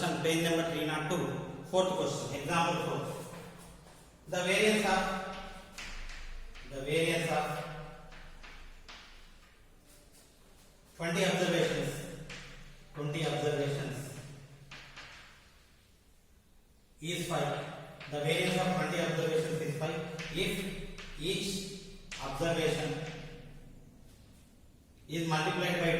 question, page number 302, fourth question, example 4. The variance of 20 observations is 5. The variance of 20 observations is 5 if each observation is multiplied by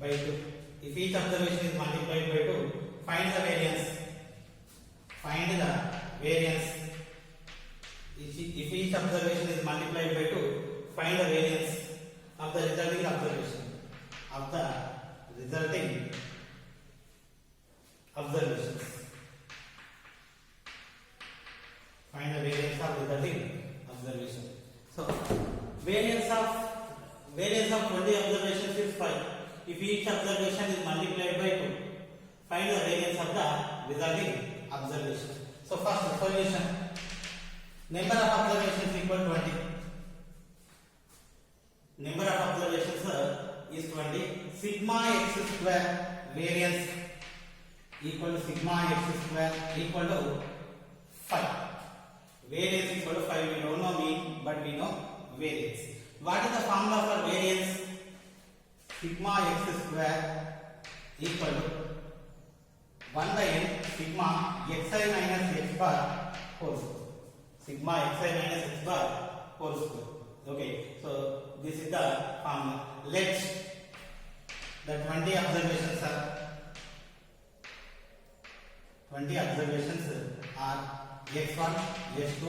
2. If each observation is multiplied by 2, find the variance. If each observation is multiplied by 2, find the variance of the resulting observation. Find the variance of resulting observation. So variance of 20 observations is 5. If each observation is multiplied by 2, find the variance of the resulting observation. So first the solution. Number of observations equal 20. Number of observations is 20. Sigma x square variance equal to sigma x square equal to 5. Variance equal to 5. We don't know mean, but we know variance. What is the formula for variance? Sigma x square equal to 1 by n sigma xi minus x bar whole square. Sigma xi minus x bar whole square. Okay, so this is the formula. Let the 20 observations are x1, x2,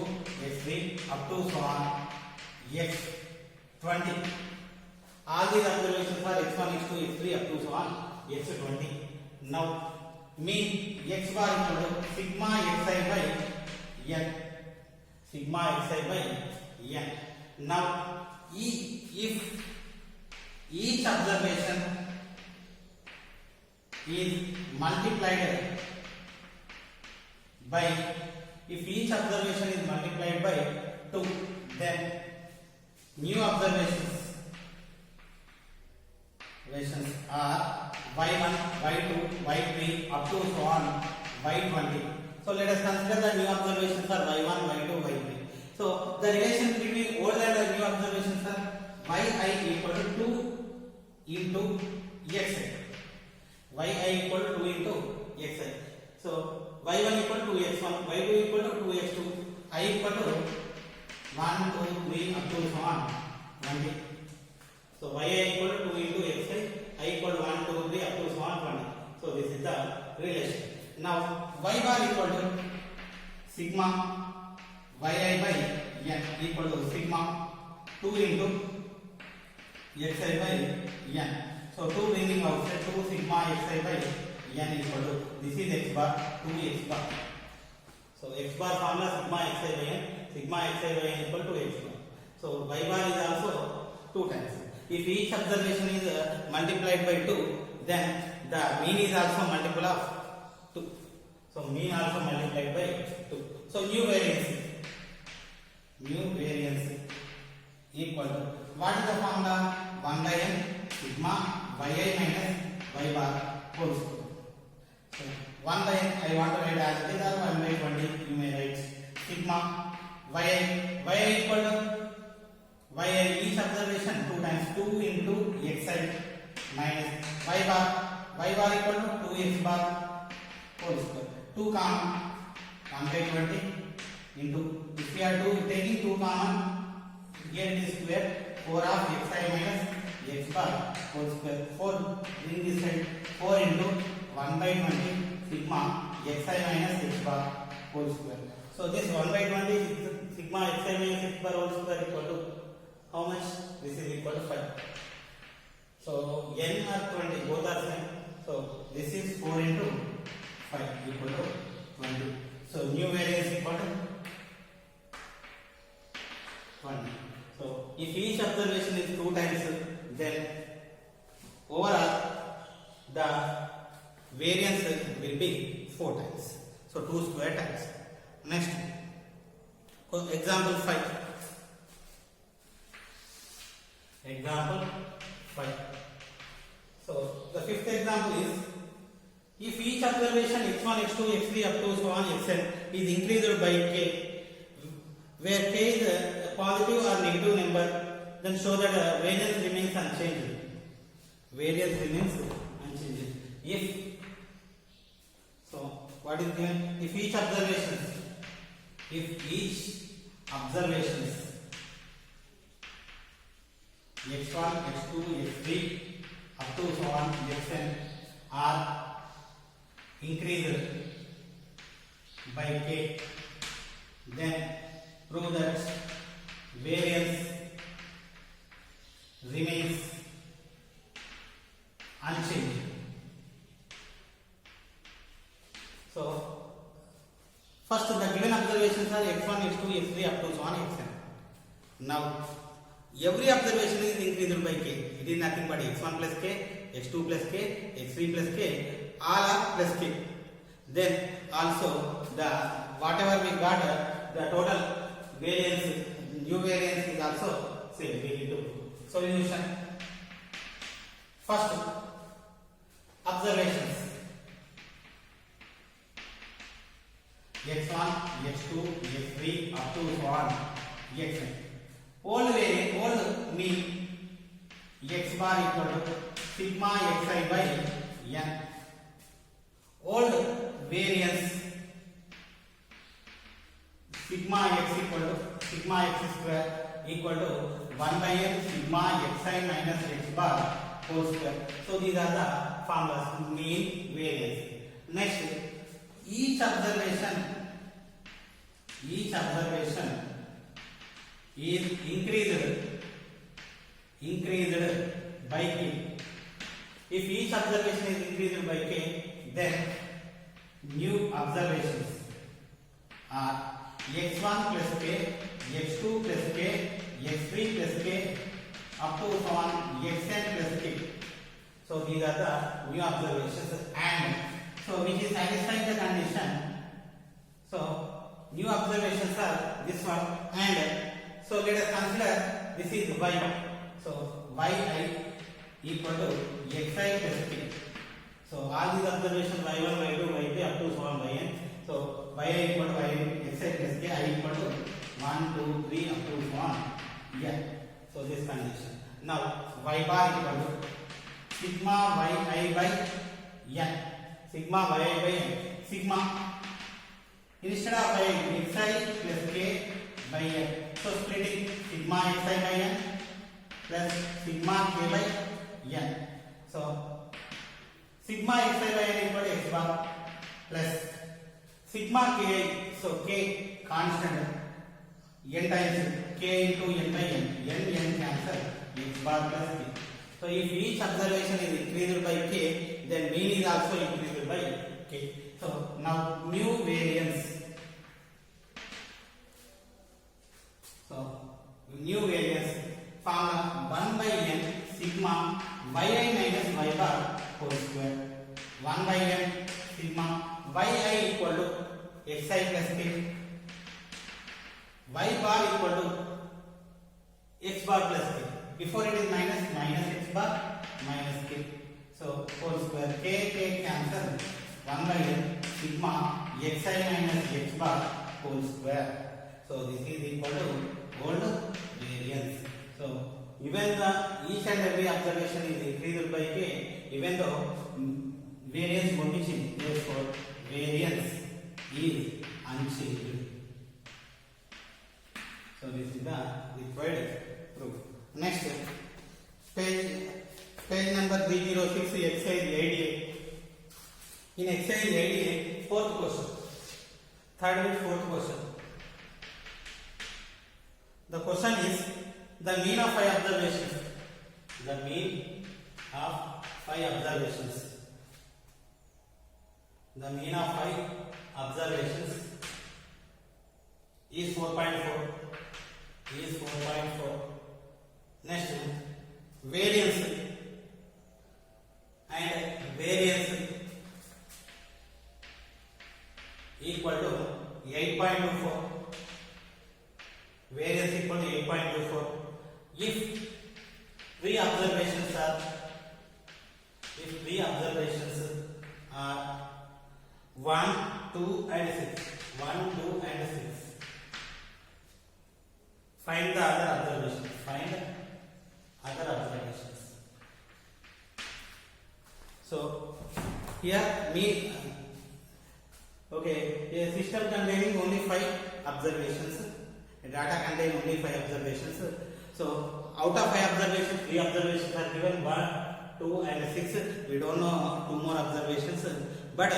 x3 up to so on x20. All these observations are x1, x2, x3 up to so on x20. Now mean x bar equal to sigma xi by n. Now if each observation is multiplied by 2, then new observations are y1, y2, y3 up to so on y20. So let us consider the new observations are y1, y2, y3. So the relation between old and the new observations are yi equal to 2 into xi. Yi equal to 2 into xi. So y1 equal to 2x1, y2 equal to 2x2, I equal to 1, 2, 3 up to so on 20. So yi equal to 2 into xi, I equal to 1, 2, 3 up to so on 20. So this is the relation. Now y bar equal to sigma yi by n equal to sigma 2 into xi by n. So 2 bringing outside 2 sigma xi by n equal to, this is x bar, 2x bar. So x bar formula sigma xi by n, sigma xi by n equal to x bar. So y bar is also 2 times. If each observation is multiplied by 2, then the mean is also multiple of 2. So mean also multiplied by 2. So new variance equal to, what is the formula? 1 by n sigma yi minus y bar whole square. So 1 by n, I want to write as it is, or 1 by 20 you may write sigma yi equal to each observation 2 times 2 into xi minus y bar equal to 2x bar whole square. 2 common, 1 by 20 into, if we are taking 2 common, here it is square, 4 of xi minus x bar whole square. 4 bring this side, 4 into 1 by 20 sigma xi minus x bar whole square. So this 1 by 20 sigma xi minus x bar whole square equal to how much? This is equal to 5. So n or 20 both are same. So this is 4 into 5 equal to 20. So new variance equal to 20. So if each observation is 2 times, then overall the variance will be 4 times. So 2 square times. Next, example 5. Example 5. So fifth example is if each observation x1, x2, x3 up to so on xn is increased by k, where k is a positive or negative number, then show that variance remains unchanged. Variance remains unchanged. If so, what is given? If each observation x1, x2, x3 up to so on xn are increased by k, then prove that variance remains unchanged. So, first the given observations are x1, x2, x3 up to so on xn. Now, every observation is increased by k. It is nothing but x1 plus k, x2 plus k, x3 plus k, all are plus k. Then also the whatever we got, the total variance, new variance is also same. We need to solution. First, observations x1, x2, x3 up to so on xn. Old variance, old mean x bar equal to sigma xi by n. Old variance sigma x equal to sigma x square equal to 1 by n sigma xi minus x bar whole square. So these are the formulas, mean, variance. Next, each observation is increased by k. If each observation is increased by k, then new observations are x1 plus k, x2 plus k, x3 plus k up to so on xn plus k. So these are the new observations, and so which is satisfying the condition. So new observations are this one, and so let us consider this is y. So yi equal to xi plus k. So all these observations y1, y2, y3 up to so on yn. So yi equal to y xi plus k, I equal to 1, 2, 3 up to so on n. So this condition. Now y bar equal to sigma yi by n. Sigma yi by n. Sigma instead of xi plus k by n. So splitting sigma xi by n plus sigma k by n. So sigma xi by n equal to x bar plus sigma ki. So k constant, n times k into n by n cancel, x bar plus k. So if each observation is increased by k, then mean is also increased by k. So now new variance. So new variance formula 1 by n sigma yi minus y bar whole square. 1 by n sigma yi equal to xi plus k, y bar equal to x bar plus k. Before it is minus, minus x bar minus k. So whole square, k cancel, 1 by n sigma xi minus x bar whole square. So this is equal to old variance. So even the each and every observation is increased by k, even though variance won't be changed, therefore variance is unchanged. So this is the required proof. Next, page number 306, exercise 88. In exercise 88, fourth question, third and fourth question. The question is the mean of 5 observations. The mean of 5 observations. The mean of 5 observations is 4.4. Is 4.4. Next, variance and variance equal to 8.24. Variance equal to 8.24. If 3 observations three observations are 1, 2 and 6. 1, 2 and 6. Find the other observations. Find other observations. So here a system containing only 5 observations. A data contain only 5 observations. So out of 5 observations, 3 observations are given, 1, 2 and 6. We don't know 2 more observations. But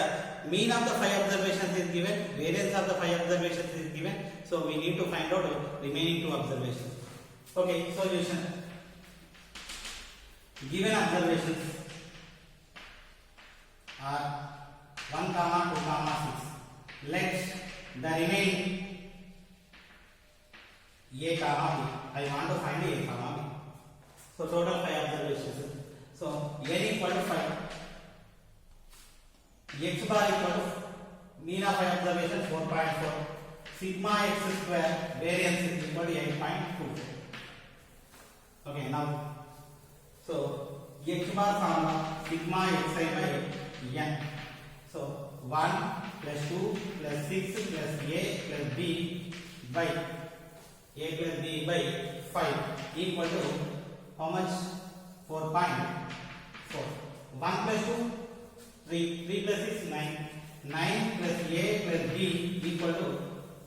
mean of the 5 observations is given, variance of the 5 observations is given. So we need to find out remaining 2 observations. Okay, solution. Given observations are 1, 2, 6. Let the remaining A, comma B. I want to find A, comma B. So total 5 observations. So N equal to 5. X bar equal to mean of 5 observations 4.4. Sigma x square variance is equal to 8.2. Okay, now so x bar formula sigma xi by n. So 1 plus 2 plus 6 plus a plus b by a plus b by 5 equal to how much? 4.4. 1 plus 2 3, 3 plus 6 9. 9 plus a plus b equal to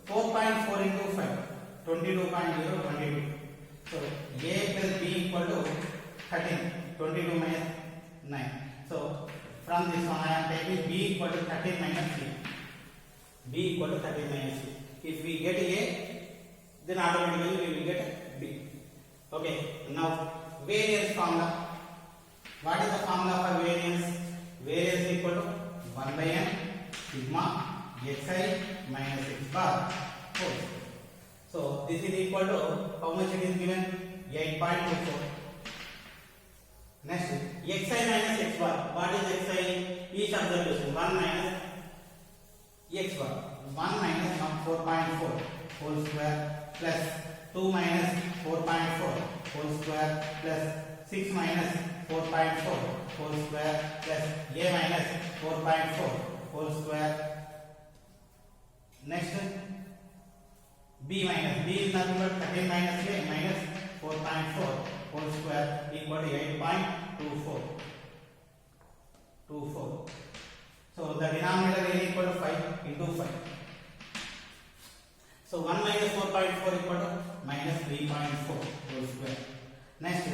4.4 into 5 22.0 22. So a plus b equal to 13. 22 minus 9. So from this one I am taking b equal to 13 minus c. B equal to 13 minus c. If we get a, then automatically we will get b. Okay, now variance formula. What is the formula for variance? Variance equal to 1 by n sigma xi minus x bar whole. So this is equal to how much it is given? 8.24. Next, xi minus x bar. What is xi? Each observation 1 minus x bar. 1 minus 4.4 whole square plus 2 minus 4.4 whole square plus 6 minus 4.4 whole square plus a minus 4.4 whole square. Next, b minus b is nothing but 13 minus a minus 4.4 whole square equal to 8.24. 24. So the denominator is equal to 5 into 5. So 1 minus 4.4 equal to minus 3.4 whole square. Next,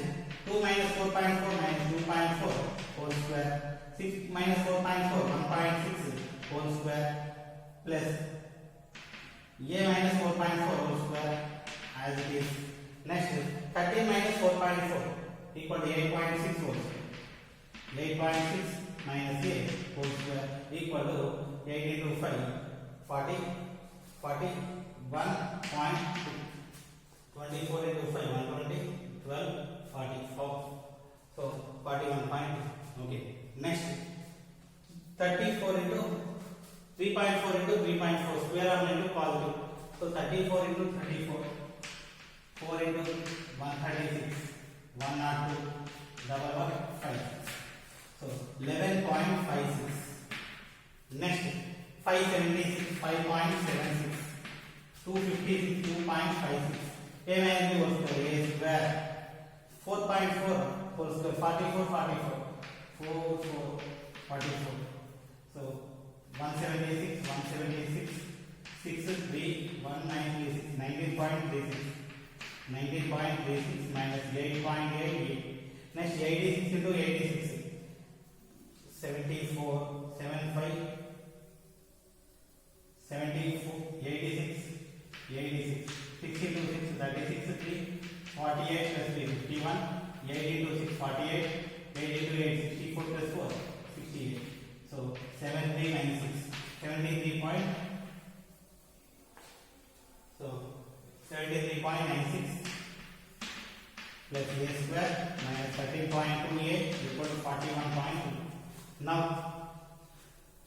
2 minus 4.4 minus 2.4 whole square. 6 minus 4.4 1.6 whole square plus a minus 4.4 whole square as it is. Next, 13 minus 4.4 equal to 8.6 whole square. 8.6 minus a whole square equal to 8 into 5 40 41.2. 24 into 5 120 12 44. So 41.2. Okay. Next, 34 into 3.4 into 3.4 square of into positive. So 34 into 34 4 into 136 102 5. So 11.56. Next, 576 5.76 256 2.56. A minus b whole square a square 4.4 whole square 44 So 176 6 3 196 19.36 minus 8.88. Next, 86 into 86 74 75 74 86 86 6 into 6 36 3 48 plus 3 51 8 into 6 48 8 into 8 64 plus 4 68. So 7396 73 point. So 73.96 plus a square minus 13.28 equal to 41.2. Now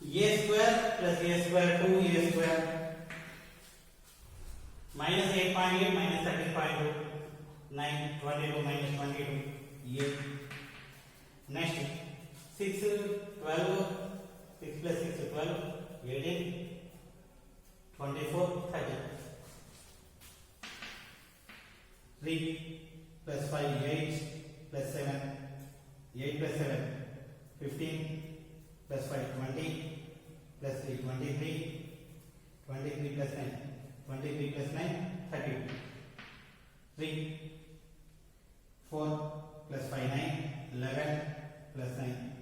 a square plus a square 2a square minus 8.8 minus 13.2 9 22 minus 22 8. Next, 6, 12, 6 plus 6, 12, 18, 24, 30. 3 plus 5, 8 plus 7, 8 plus 7, 15 plus 5, 20 plus 3, 23, 23 plus 9, 23 plus 9, 32. 3, 4 plus 5, 9, 11 plus 9,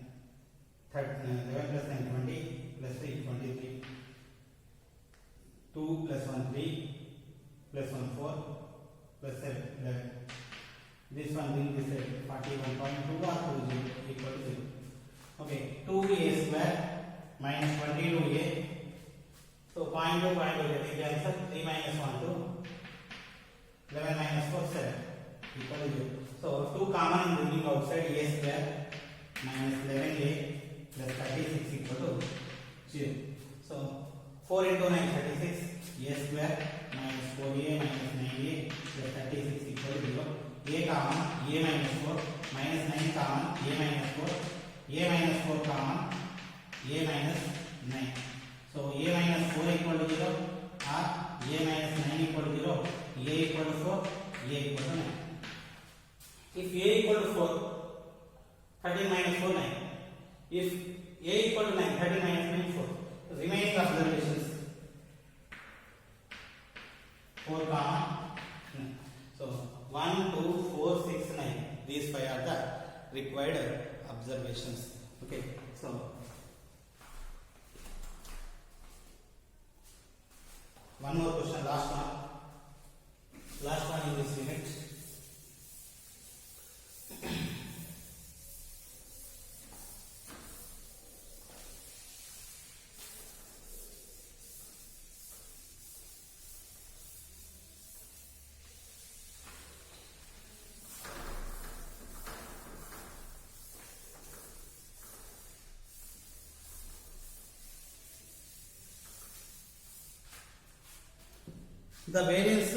11 plus 9, 20 plus 3, 23. 2 plus 1, 3 plus 1, 4 plus 7, 11. This one will be said 41.2 or 20 equal to 0. Okay, 2a square minus 22a. So 0.2 getting the answer. 3 minus 1 2. 11 minus 4 7 equal to 0. So 2 common bringing outside a square minus 11a plus 36 equal to 0. So 4 into 9 36 a square minus 4a minus 9a plus 36 equal to 0. A common a minus 4 minus 9 common a minus 4 a minus 4 common a minus 9. So a minus 4 equal to 0 or a minus 9 equal to 0, a equal to 4, a equal to 9. If a equal to 4, 13 minus 4 9. If a equal to 9, 13 minus 9 4. Remaining observations 4 comma 9. So 1, 2, 4, 6, 9. These 5 are the required observations. Okay. So one more question, last one in this unit. The variance,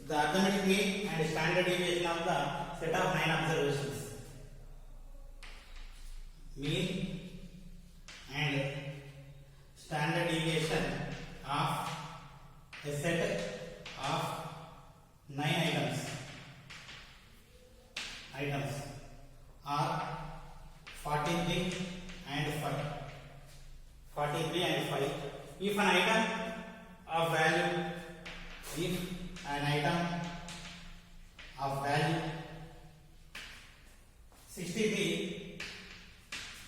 the arithmetic mean and standard deviation of the set of 9 observations. Mean and standard deviation of a set of 9 items are 43 and 5. 43 and 5. If an item of value of value 63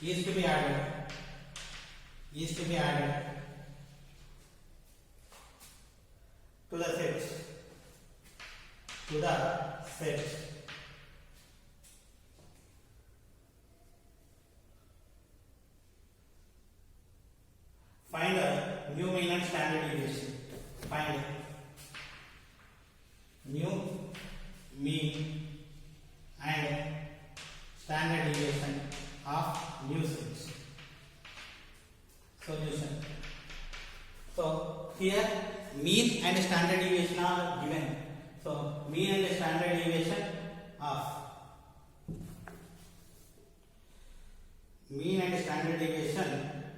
is to be added to the set find the new mean and standard deviation. Find new mean and standard deviation of new set. Solution. So here mean and standard deviation are given. So mean and standard deviation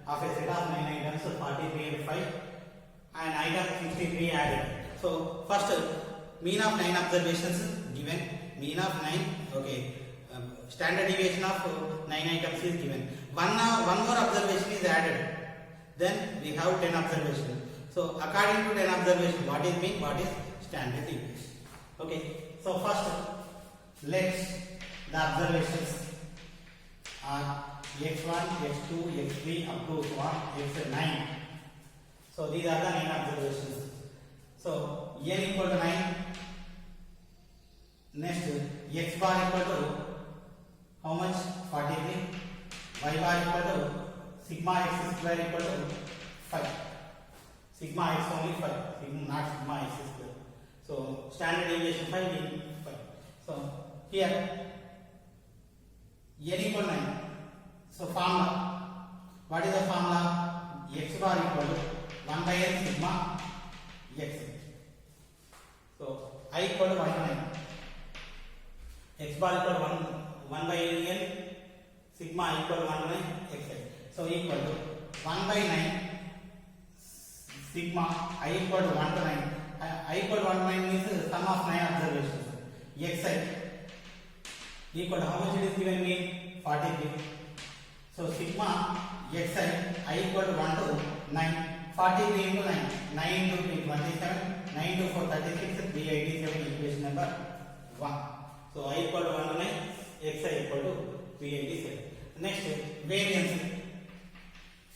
of a set of 9 items, so 43 and 5, and item 63 added. So first mean of 9 observations given, mean of 9, okay, standard deviation of 9 items is given. One more observation is added, then we have 10 observations. So according to 10 observations, what is mean, what is standard deviation? Okay, so first let's the observations are x1, x2, x3 up to x9. So these are the 9 observations. So n equal to 9. Next x bar equal to how much? 43. Y bar equal to sigma x square equal to 5. Sigma x only 5, not sigma x square. So standard deviation 5 is 5. So here n equal to 9. So formula, what is the formula? X bar equal to 1 by n sigma x. So I equal to 1 to 9. X bar equal to 1 by n sigma equal to 1 1 xi. So equal to 1 by 9 sigma I equal to 1 to 9. I equal to 1 to 9 means sum of 9 observations. Xi equal to how much it is given me? 43. So sigma xi I equal to 1 to 9. 43 into 9. 9 into 3 27. 9 into 4 36. 387 equation number 1. So I equal to 1 to 9. Xi equal to 387. Next variance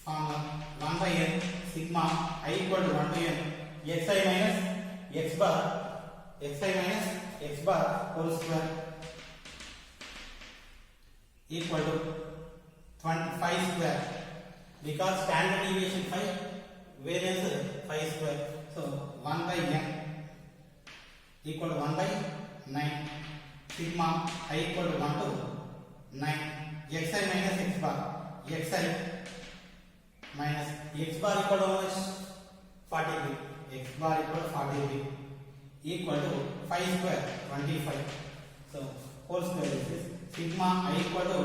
formula 1 by n sigma I equal to 1 to n xi minus x bar whole square equal to 25 square, because standard deviation 5, variance 5 square. So 1 by n equal to 1 by 9 sigma I equal to 1 to 9 xi minus x bar minus x bar equal to how much? 43. X bar equal to 43 equal to 5 square 25. So whole square is sigma I equal to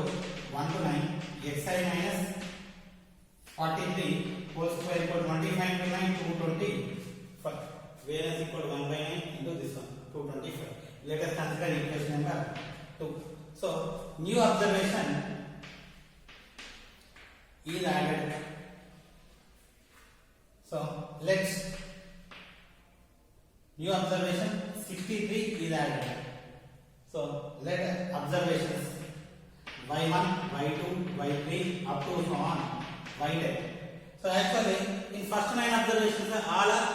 1 to 9 xi minus 43 whole square equal to 25 into 9 225. Variance equal to 1 by 9 into this one 225. Let us consider equation number 2. So new observation is added. So let's new observation 63 is added. So let observations y1, y2, y3 up to so on y10. So actually in first 9 observations all are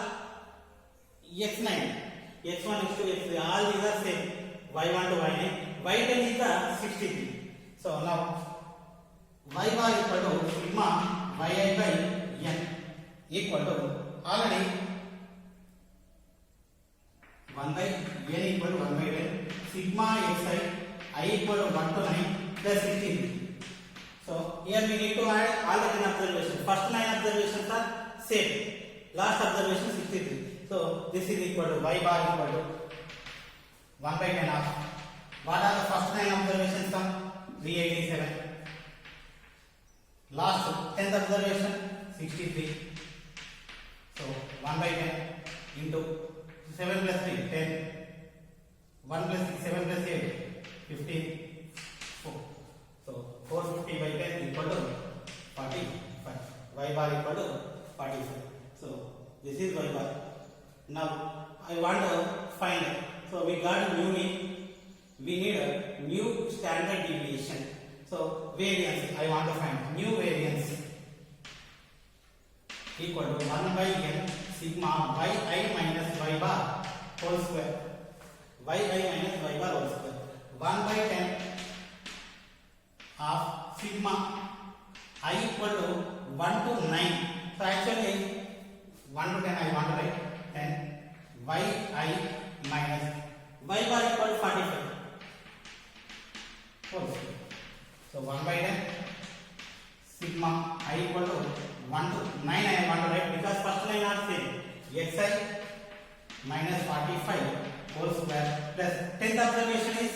x9, x1, x2, x3 all these are same, y1 to y9, y10 is the 63. So now y bar equal to sigma yi by n equal to already 1 by n equal to 1 by 10 sigma xi I equal to 1 to 9 plus 63. So here we need to add all the 10 observations. First 9 observations are same. Last observation 63. So this is equal to y bar equal to 1 by 10 of what are the first 9 observations? 387. Last 10th observation 63. So 1 by 10 into 7 plus 3 10. 1 plus 6 7 plus 8 15. 4. So 450 by 10 equal to 45. Y bar equal to 45. So this is y bar. Now I want to find. So we got new mean. We need a new standard deviation. So variance I want to find. New variance equal to 1 by n sigma yi minus y bar whole square. Yi minus y bar whole square. 1 by 10 of sigma I equal to 1 to 9. So actually 1 to 10 I want to write 10 yi minus y bar equal to 45 whole square. So 1 by 10 sigma I equal to 1 to 9 I want to write because first line are same. Xi minus 45 whole square plus 10th observation is,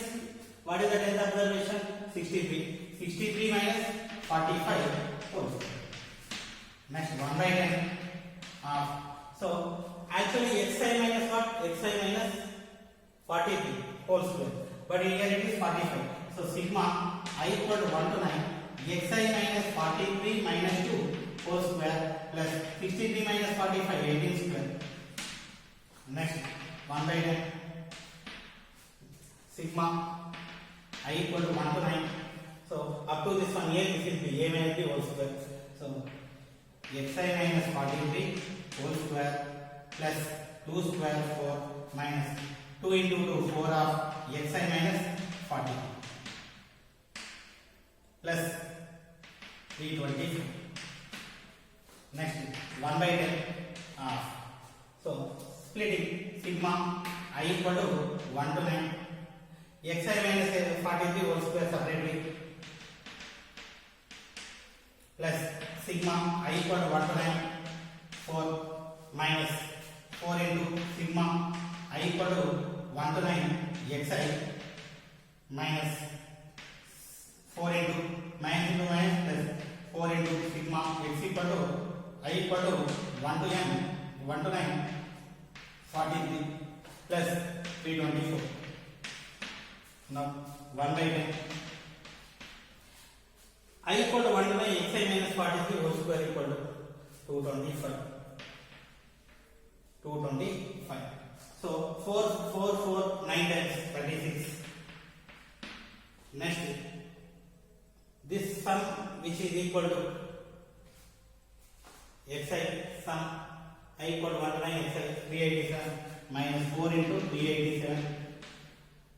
what is the 10th observation? 63. 63 minus 45 whole square. Next 1 by 10 half. So actually xi minus what? Xi minus 43 whole square. But here it is 45. So sigma I equal to 1 to 9 xi minus 43 minus 2 whole square plus 63 minus 45 18 square. Next 1 by 10 sigma I equal to 1 to 9. So up to this one here this will be a minus b whole square. So xi minus 43 whole square plus 2 square 4 minus 2 into 2 4 of xi minus 40 plus 320. Next 1 by 10 half. So splitting sigma I equal to 1 to 9 xi minus 43 whole square separately plus sigma I equal to 1 to 9 4 minus 4 into sigma I equal to 1 to 9 xi minus 4 into minus into minus plus 4 into sigma x equal to I equal to 1 to n 1 to 9 43 plus 324. Now 1 by 10 I equal to 1 to 9 xi minus 43 whole square equal to 225. 225. So 4 4 4 9 times 36. Next, this sum which is equal to xi sum I equal to 1 to 9 xi 387 minus 4 into 387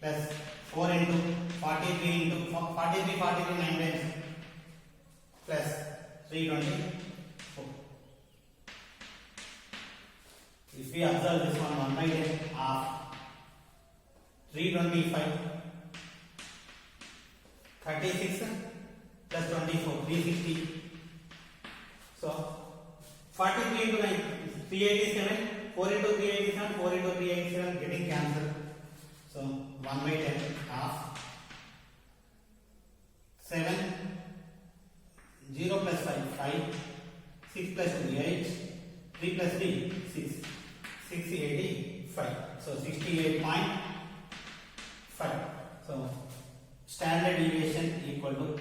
plus 4 into 43 into 43 43 9 times plus 324. If we observe this one 1 by 10 of 325 36 plus 24 360. So 43 into 9 387 4 into 387 4 into 387 getting cancelled. So 1 by 10 half 7 0 plus 5 5 6 plus 2 8 3 plus 3 6 685. So 68.5. So standard deviation equal to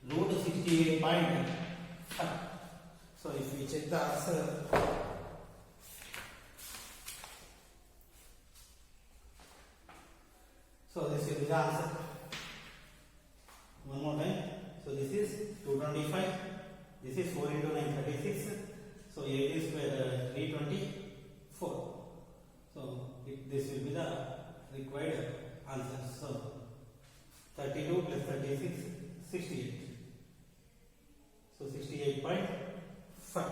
root 68.5. So if we check the answer, so this will be the answer. One more time. So this is 225. This is 4 into 9 36. So 8 square 324. So this will be the required answer. So 32 plus 36 68. So 68.5.